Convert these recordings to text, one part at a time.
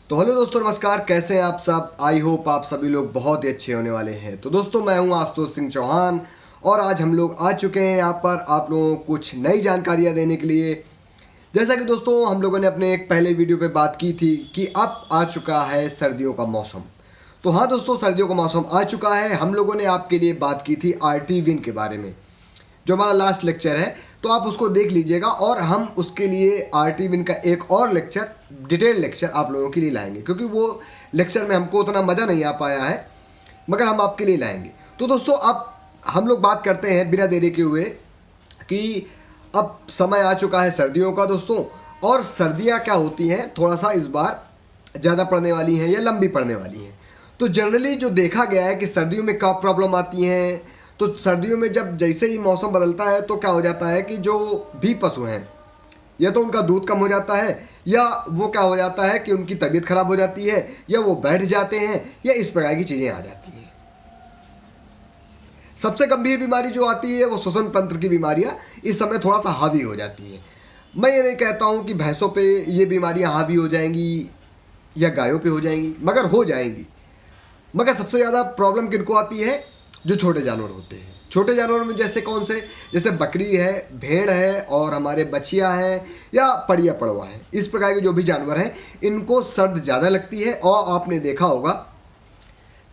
तो हेलो दोस्तों, नमस्कार। कैसे हैं आप सब? आई होप आप सभी लोग बहुत ही अच्छे होने वाले हैं। तो दोस्तों, मैं हूं आशुतोष सिंह चौहान और आज हम लोग आ चुके हैं यहाँ पर आप लोगों को कुछ नई जानकारियाँ देने के लिए। जैसा कि दोस्तों हम लोगों ने अपने एक पहले वीडियो पे बात की थी कि अब आ चुका है सर्दियों का मौसम। तो हाँ दोस्तों, सर्दियों का मौसम आ चुका है। हम लोगों ने आपके लिए बात की थी आरटी विन के बारे में, जो हमारा लास्ट लेक्चर है, तो आप उसको देख लीजिएगा। और हम उसके लिए आरटी विन का एक और लेक्चर, डिटेल लेक्चर आप लोगों के लिए लाएंगे, क्योंकि वो लेक्चर में हमको उतना मज़ा नहीं आ पाया है, मगर हम आपके लिए लाएंगे। तो दोस्तों अब हम लोग बात करते हैं बिना देरी के हुए कि अब समय आ चुका है सर्दियों का दोस्तों। और सर्दियाँ क्या होती हैं, थोड़ा सा इस बार ज़्यादा पड़ने वाली हैं या लंबी पड़ने वाली हैं। तो जनरली जो देखा गया है कि सर्दियों में क्या प्रॉब्लम आती हैं, तो सर्दियों में जब जैसे ही मौसम बदलता है तो क्या हो जाता है कि जो भी पशु हैं, या तो उनका दूध कम हो जाता है, या वो क्या हो जाता है कि उनकी तबीयत खराब हो जाती है, या वो बैठ जाते हैं, या इस प्रकार की चीज़ें आ जाती हैं। सबसे गंभीर बीमारी जो आती है वो श्वसन तंत्र की बीमारियां इस समय थोड़ा सा हावी हो जाती हैं। मैं ये नहीं कहता हूँ कि भैंसों पे ये बीमारियां हावी हो जाएंगी या गायों पे हो जाएंगी, मगर हो जाएंगी। मगर सबसे ज़्यादा प्रॉब्लम किनको आती है? जो छोटे जानवर होते हैं। छोटे जानवरों में जैसे कौन से? जैसे बकरी है, भेड़ है, और हमारे बछिया हैं, या पड़िया पड़वा है। इस प्रकार के जो भी जानवर हैं, इनको सर्द ज़्यादा लगती है। और आपने देखा होगा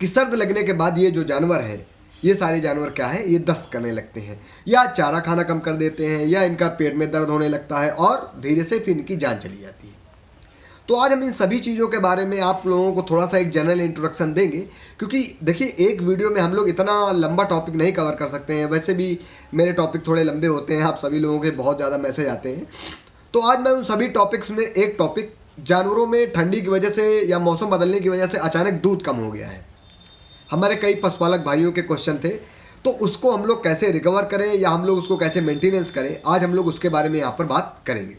कि सर्द लगने के बाद ये जो जानवर हैं, ये सारे जानवर क्या है, ये दस्त करने लगते हैं, या चारा खाना कम कर देते हैं, या इनका पेट में दर्द होने लगता है, और धीरे से फिर इनकी जान चली जाती है। तो आज हम इन सभी चीज़ों के बारे में आप लोगों को थोड़ा सा एक जनरल इंट्रोडक्शन देंगे, क्योंकि देखिए एक वीडियो में हम लोग इतना लंबा टॉपिक नहीं कवर कर सकते हैं। वैसे भी मेरे टॉपिक थोड़े लंबे होते हैं, आप सभी लोगों के बहुत ज़्यादा मैसेज आते हैं। तो आज मैं उन सभी टॉपिक्स में एक टॉपिक, जानवरों में ठंडी की वजह से या मौसम बदलने की वजह से अचानक दूध कम हो गया है, हमारे कई पशुपालक भाइयों के क्वेश्चन थे, तो उसको हम लोग कैसे रिकवर करें या हम लोग उसको कैसे मेंटेनेंस करें, आज हम लोग उसके बारे में यहाँ पर बात करेंगे।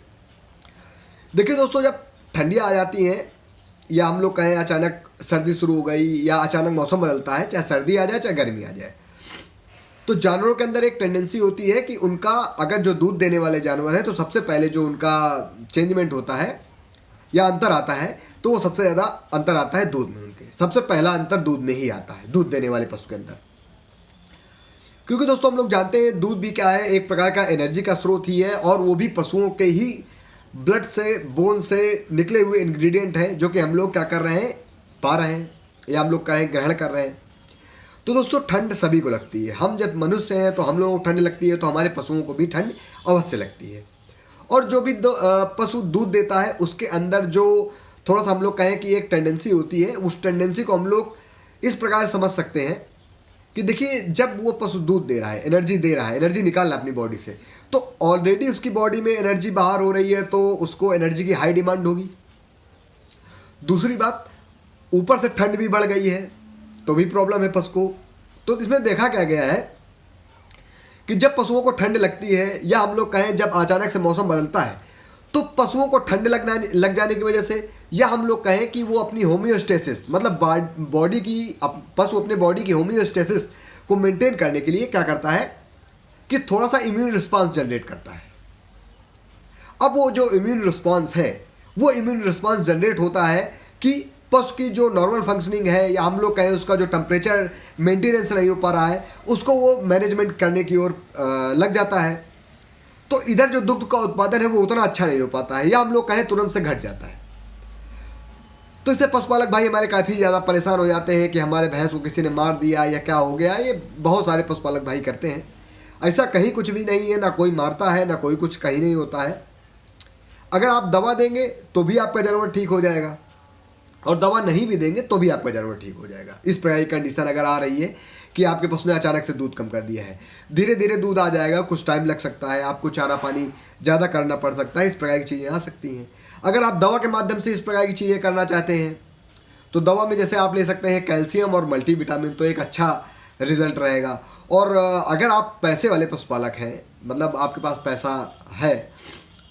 देखिए दोस्तों, जब ठंडियाँ आ जाती हैं या हम लोग कहें अचानक सर्दी शुरू हो गई या अचानक मौसम बदलता है, चाहे सर्दी आ जाए चाहे गर्मी आ जाए, तो जानवरों के अंदर एक टेंडेंसी होती है कि उनका, अगर जो दूध देने वाले जानवर हैं, तो सबसे पहले जो उनका चेंजमेंट होता है या अंतर आता है, तो वो सबसे ज़्यादा अंतर आता है दूध में। उनके सबसे पहला अंतर दूध में ही आता है, दूध देने वाले पशु के अंदर। क्योंकि दोस्तों हम लोग जानते हैं दूध भी क्या है, एक प्रकार का एनर्जी का स्रोत ही है, और वो भी पशुओं के ही ब्लड से, बोन से निकले हुए इंग्रेडिएंट हैं, जो कि हम लोग क्या कर रहे हैं, पा रहे हैं, या हम लोग कहें ग्रहण कर रहे हैं। तो दोस्तों ठंड सभी को लगती है। हम जब मनुष्य हैं तो हम लोगों को ठंड लगती है, तो हमारे पशुओं को भी ठंड अवश्य लगती है। और जो भी पशु दूध देता है, उसके अंदर जो थोड़ा सा हम लोग कहें कि एक टेंडेंसी होती है, उस टेंडेंसी को हम लोग इस प्रकार समझ सकते हैं कि देखिए, जब वो पशु दूध दे रहा है, एनर्जी दे रहा है, एनर्जी निकाल रहा है अपनी बॉडी से, तो ऑलरेडी उसकी बॉडी में एनर्जी बाहर हो रही है, तो उसको एनर्जी की हाई डिमांड होगी। दूसरी बात, ऊपर से ठंड भी बढ़ गई है, तो भी प्रॉब्लम है पशु को। तो इसमें देखा क्या गया है कि जब पशुओं को ठंड लगती है, या हम लोग कहें जब अचानक से मौसम बदलता है, तो पशुओं को ठंड लग जाने की वजह से, या हम लोग कहें कि वो अपनी होम्योस्टेसिस, मतलब बॉडी की, पशु अपने बॉडी की होम्योस्टेसिस को मेंटेन करने के लिए क्या करता है कि थोड़ा सा इम्यून रिस्पांस जनरेट करता है। अब वो जो इम्यून रिस्पांस है, वो इम्यून रिस्पांस जनरेट होता है कि पशु की जो नॉर्मल फंक्शनिंग है, या हम लोग कहें उसका जो टेम्परेचर मेंटेनेंस नहीं हो पा रहा है, उसको वो मैनेजमेंट करने की ओर लग जाता है। तो इधर जो दुग्ध का उत्पादन है वो उतना अच्छा नहीं हो पाता है, या हम लोग कहें तुरंत से घट जाता है। तो इससे पशुपालक भाई हमारे काफ़ी ज़्यादा परेशान हो जाते हैं कि हमारे भैंस को किसी ने मार दिया या क्या हो गया। ये बहुत सारे पशुपालक भाई करते हैं। ऐसा कहीं कुछ भी नहीं है, ना कोई मारता है, ना कोई कुछ कहीं नहीं होता है। अगर आप दवा देंगे तो भी आपका जानवर ठीक हो जाएगा, और दवा नहीं भी देंगे तो भी आपका जानवर ठीक हो जाएगा। इस प्रकार की कंडीशन अगर आ रही है कि आपके पशु ने अचानक से दूध कम कर दिया है, धीरे धीरे दूध आ जाएगा, कुछ टाइम लग सकता है, आपको चारा पानी ज़्यादा करना पड़ सकता है, इस प्रकार की चीज़ें आ सकती हैं। अगर आप दवा के माध्यम से इस प्रकार की चीज़ें करना चाहते हैं, तो दवा में जैसे आप ले सकते हैं कैल्शियम और मल्टीविटामिन, तो एक अच्छा रिजल्ट रहेगा। और अगर आप पैसे वाले पशुपालक हैं, मतलब आपके पास पैसा है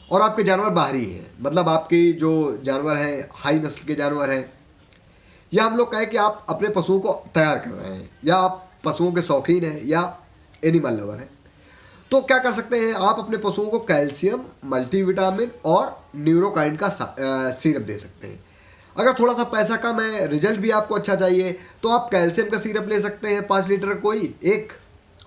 और आपके जानवर बाहरी हैं, मतलब आपके जो जानवर हैं हाई नस्ल के जानवर हैं, या हम लोग कहें कि आप अपने पशुओं को तैयार कर रहे हैं, या आप पशुओं के शौकीन हैं, या एनिमल लवर हैं, तो क्या कर सकते हैं, आप अपने पशुओं को कैल्शियम, मल्टीविटामिन और न्यूरोकाइन का सिरप दे सकते हैं। अगर थोड़ा सा पैसा कम है, रिजल्ट भी आपको अच्छा चाहिए, तो आप कैल्शियम का सिरप ले सकते हैं 5 लीटर कोई एक,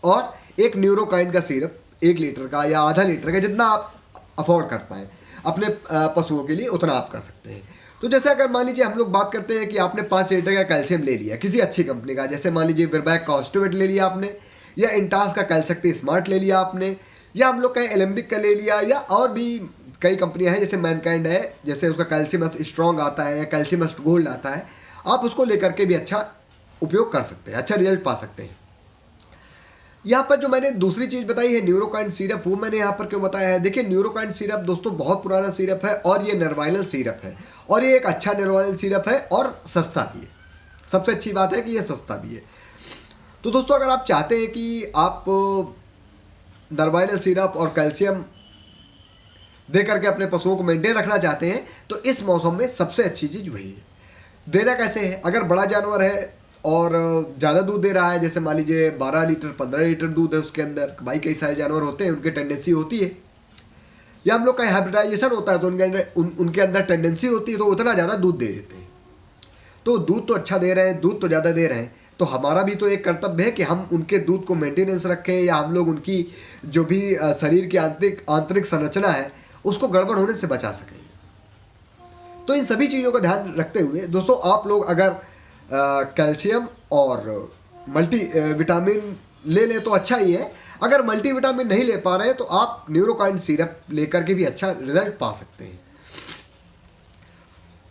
और एक न्यूरोकाइन का सिरप 1 लीटर का या आधा लीटर का, जितना आप अफोर्ड कर पाएँ अपने पशुओं के लिए उतना आप कर सकते हैं। तो जैसे अगर मान लीजिए हम लोग बात करते हैं कि आपने 5 लीटर का कैल्शियम ले लिया किसी अच्छी कंपनी का, जैसे मान लीजिए विरबैक का ऑस्टोवेट ले लिया आपने, या इंटास का कैलशक्ति स्मार्ट ले लिया आपने, या हम लोग कहें एलेम्बिक का ले लिया, या और भी कई कंपनियां हैं जैसे मैनकाइंड है, जैसे उसका कैल्शियम स्ट्रॉन्ग आता है या कैल्शियम गोल्ड आता है, आप उसको लेकर के भी अच्छा उपयोग कर सकते हैं, अच्छा रिजल्ट पा सकते हैं। यहाँ पर जो मैंने दूसरी चीज़ बताई है न्यूरोकाइन सिरप, वो मैंने यहाँ पर क्यों बताया है, देखिए न्यूरोकाइन सिरप दोस्तों बहुत पुराना सिरप है और ये नरवाइनल सिरप है, और ये एक अच्छा नरवाइनल सिरप है और सस्ता भी है। सबसे अच्छी बात है कि ये सस्ता भी है। तो दोस्तों अगर आप चाहते हैं कि आप नरवाइनल सिरप और कैल्शियम दे करके अपने पशुओं को मेंटेन रखना चाहते हैं, तो इस मौसम में सबसे अच्छी चीज़ वही है। देना कैसे है, अगर बड़ा जानवर है और ज़्यादा दूध दे रहा है, जैसे मान लीजिए 12 लीटर 15 लीटर दूध है उसके अंदर, भाई कई सारे जानवर होते हैं उनकी टेंडेंसी होती है, या हम लोग का हाइब्रिडाइजेशन होता है तो उनके अंदर टेंडेंसी होती है तो उतना ज़्यादा दूध दे देते हैं। तो दूध तो अच्छा दे रहे हैं, दूध तो ज़्यादा दे रहे हैं, तो हमारा भी तो एक कर्तव्य है कि हम उनके दूध को मेंटेनेंस रखें, या हम लोग उनकी जो भी शरीर की आंतरिक संरचना है उसको गड़बड़ होने से बचा सकें। तो इन सभी चीज़ों का ध्यान रखते हुए दोस्तों आप लोग अगर कैल्शियम और मल्टी विटामिन ले लें तो अच्छा ही है। अगर मल्टी विटामिन नहीं ले पा रहे हैं तो आप न्यूरोकाइन सिरप लेकर के भी अच्छा रिजल्ट पा सकते हैं।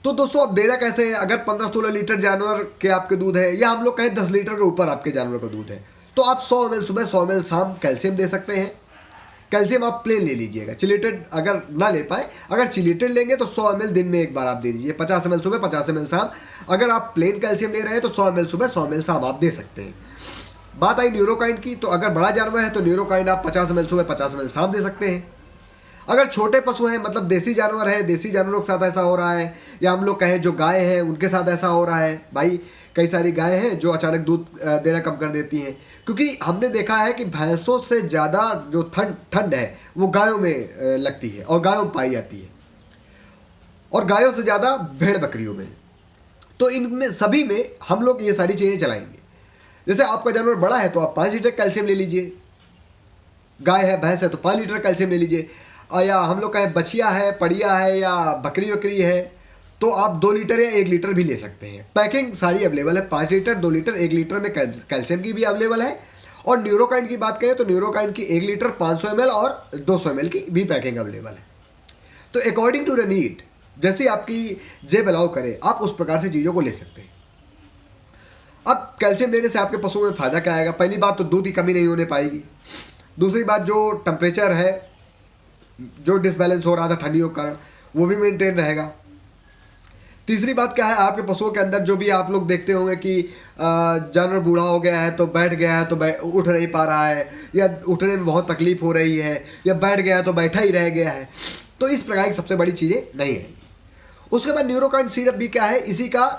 तो दोस्तों अब देना कैसे है, अगर 15-16 लीटर जानवर के आपके दूध है, या हम लोग कहें 10 लीटर के ऊपर आपके जानवर का दूध है, तो आप 100 ml सुबह 100 ml शाम कैल्शियम दे सकते हैं। कैल्शियम आप प्लेन ले लीजिएगा, चिलेटेड अगर ना ले पाए, अगर चिलेटेड लेंगे तो 100 ml दिन में एक बार आप दे दीजिए, 50 ml सुबह 50 ml शाम। अगर आप प्लेन कैल्शियम ले रहे हैं तो 100 ml सुबह 100 ml शाम आप दे सकते हैं। बात आई न्यूरोकाइन की, तो अगर बड़ा जानवर है तो न्यूरोकाइन आप 50 ml सुबह 50 ml शाम दे सकते हैं। अगर छोटे पशु हैं, मतलब देसी जानवर है, देसी जानवरों के साथ ऐसा हो रहा है, या हम लोग कहें जो गाय हैं उनके साथ ऐसा हो रहा है, भाई कई सारी गायें हैं जो अचानक दूध देना कम कर देती हैं, क्योंकि हमने देखा है कि भैंसों से ज़्यादा जो ठंड है वो गायों में लगती है और गायों में पाई जाती है, और गायों से ज़्यादा भेड़ बकरियों में। तो इनमें सभी में हम लोग ये सारी चीज़ें चलाएंगे। जैसे आपका जानवर बड़ा है तो आप 5 लीटर कैल्शियम ले लीजिए, गाय है भैंस है तो 5 लीटर कैल्शियम ले लीजिए, या हम लोग कहें बछिया है, पड़िया है, या बकरी है तो आप 2 लीटर या 1 लीटर भी ले सकते हैं। पैकिंग सारी अवेलेबल है, 5 लीटर 2 लीटर 1 लीटर में कैल्शियम की भी अवेलेबल है। और न्यूरोकाइन की बात करें तो न्यूरोकाइन की 1 लीटर 500 ml और 200 ml की भी पैकिंग अवेलेबल है। तो अकॉर्डिंग टू द नीड, जैसी आपकी जेब अलाउ करे आप उस प्रकार से चीज़ों को ले सकते हैं। अब कैल्शियम लेने से आपके पशुओं में फ़ायदा क्या आएगा, पहली बात तो दूध की कमी नहीं होने पाएगी। दूसरी बात जो टेम्परेचर है, जो डिसबैलेंस हो रहा था ठंडियों के कारण, वो भी मेंटेन रहेगा। तीसरी बात क्या है, आपके पशुओं के अंदर जो भी आप लोग देखते होंगे कि जानवर बूढ़ा हो गया है तो बैठ गया है तो उठ नहीं पा रहा है, या उठने में बहुत तकलीफ हो रही है, या बैठ गया है तो बैठा ही रह गया है, तो इस प्रकार की सबसे बड़ी चीज़ें नहीं आएंगी। उसके बाद न्यूरोकाइन सिरप भी क्या है, इसी का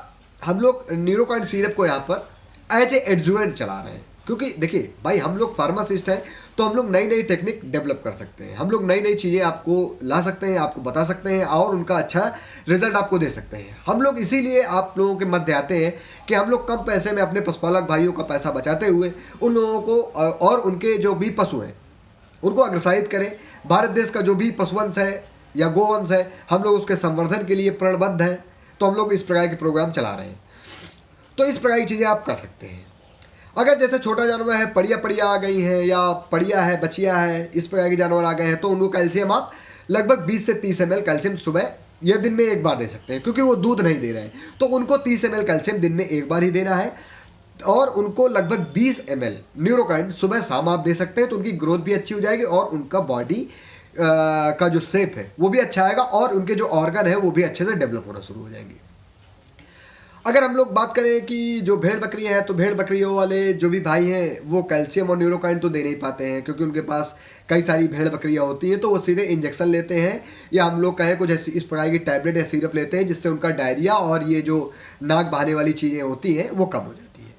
हम लोग न्यूरोकाइन सिरप को यहाँ पर एज ए एडजुवेंट चला रहे हैं, क्योंकि देखिए भाई हम लोग फार्मासिस्ट हैं तो हम लोग नई नई टेक्निक डेवलप कर सकते हैं, हम लोग नई नई चीज़ें आपको ला सकते हैं, आपको बता सकते हैं और उनका अच्छा रिजल्ट आपको दे सकते हैं। हम लोग इसीलिए आप लोगों के मध्य आते हैं कि हम लोग कम पैसे में अपने पशुपालक भाइयों का पैसा बचाते हुए उन लोगों को और उनके जो भी पशु हैं उनको अग्रसायित करें। भारत देश का जो भी पशुवंश है या गोवंश है, हम लोग उसके संवर्धन के लिए प्रणबद्ध हैं, तो हम लोग इस प्रकार के प्रोग्राम चला रहे हैं। तो इस प्रकार की चीज़ें आप कर सकते हैं। अगर जैसे छोटा जानवर है, पड़िया आ गई हैं, या पड़िया है, बछिया है, इस प्रकार के जानवर आ गए हैं, तो उनको कैल्शियम आप लगभग 20 से 30 ml कैल्शियम सुबह या दिन में एक बार दे सकते हैं, क्योंकि वो दूध नहीं दे रहे हैं तो उनको 30 ml कैल्शियम दिन में एक बार ही देना है, और उनको लगभग 20 ml न्यूरोकाइन सुबह शाम आप दे सकते हैं। तो उनकी ग्रोथ भी अच्छी हो जाएगी और उनका बॉडी का जो शेप है वो भी अच्छा आएगा, और उनके जो ऑर्गन है वो भी अच्छे से डेवलप होना शुरू हो जाएंगे। अगर हम लोग बात करें कि जो भेड़ बकरियां हैं, तो भेड़ बकरियों वाले जो भी भाई हैं वो कैल्शियम और न्यूरोकाइन तो दे नहीं पाते हैं, क्योंकि उनके पास कई सारी भेड़ बकरियां होती हैं, तो वो सीधे इंजेक्शन लेते हैं, या हम लोग कहें कुछ इस प्रकार की टैबलेट या सिरप लेते हैं, जिससे उनका डायरिया और ये जो नाक बहाने वाली चीज़ें होती हैं वो कम हो जाती है।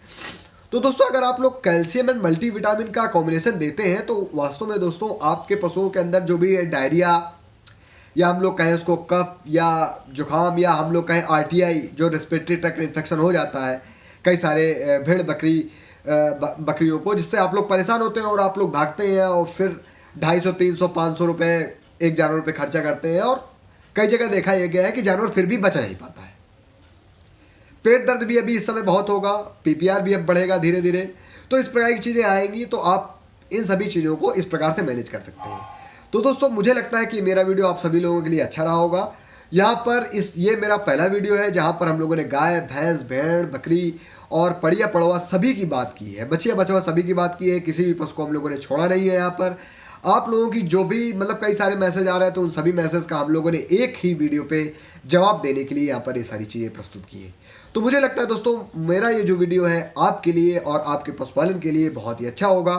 तो दोस्तों अगर आप लोग कैल्शियम एंड मल्टीविटामिन का कॉम्बिनेशन देते हैं तो वास्तव में दोस्तों आपके पशुओं के अंदर जो भी डायरिया या हम लोग कहें उसको कफ या जुकाम, या हम लोग कहें आरटीआई जो रेस्पिरेटरी ट्रैक्ट इन्फेक्शन हो जाता है कई सारे भेड़ बकरियों को, जिससे आप लोग परेशान होते हैं और आप लोग भागते हैं और फिर 250, 300, 500 रुपये एक जानवर पे खर्चा करते हैं, और कई जगह देखा यह गया है कि जानवर फिर भी बच नहीं पाता है। पेट दर्द भी अभी इस समय बहुत होगा, पीपीआर भी अब बढ़ेगा धीरे धीरे, तो इस प्रकार की चीज़ें आएंगी, तो आप इन सभी चीज़ों को इस प्रकार से मैनेज कर सकते हैं। तो दोस्तों मुझे लगता है कि मेरा वीडियो आप सभी लोगों के लिए अच्छा रहा होगा। यहाँ पर ये मेरा पहला वीडियो है जहाँ पर हम लोगों ने गाय, भैंस, भेड़, बकरी और पड़िया पड़वा सभी की बात की है, बछिया बछवा सभी की बात की है। किसी भी पशु को हम लोगों ने छोड़ा नहीं है। यहाँ पर आप लोगों की जो भी मतलब कई सारे मैसेज आ रहे हैं, तो उन सभी मैसेज का हम लोगों ने एक ही वीडियो पे जवाब देने के लिए यहाँ पर ये सारी चीज़ें प्रस्तुत की है। तो मुझे लगता है दोस्तों मेरा ये जो वीडियो है आपके लिए और आपके पशुपालन के लिए बहुत ही अच्छा होगा।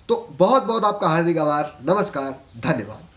तो बहुत बहुत आपका हार्दिक आभार, नमस्कार, धन्यवाद।